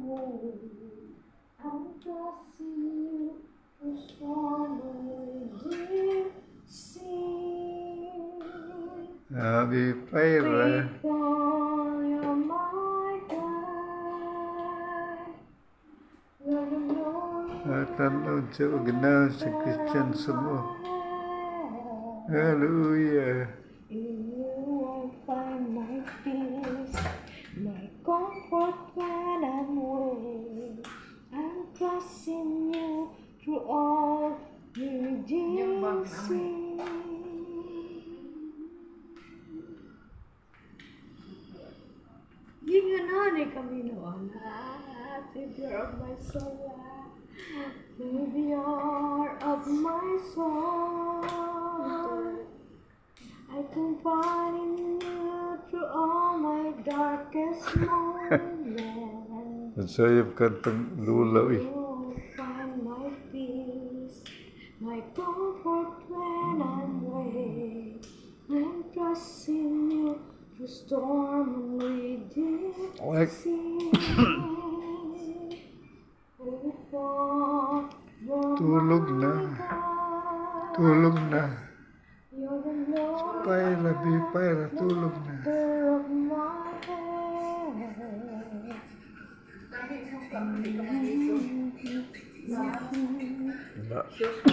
way. I'm trusting you to storm dear sea. Happy Pyra. Faithful, you're my guide. You're the Lord. Tanaw siya ganaw sa Christian sa mo. Hallelujah. In you I find my peace, my comfort when I'm weak. I'm trusting you through all you did see. Ginganon kami noon, Savior of my soul, Savior of my soul. I confide in you through all my darkest moments. Ang sayap kantang lulaw eh. You find my peace, my comfort when I'm weak. I'm trusting you through storm and raging sea. Tulog na. Tulog na. You're the Lord. Pyra, Be Pyra, tulog na. Of my head. Ba.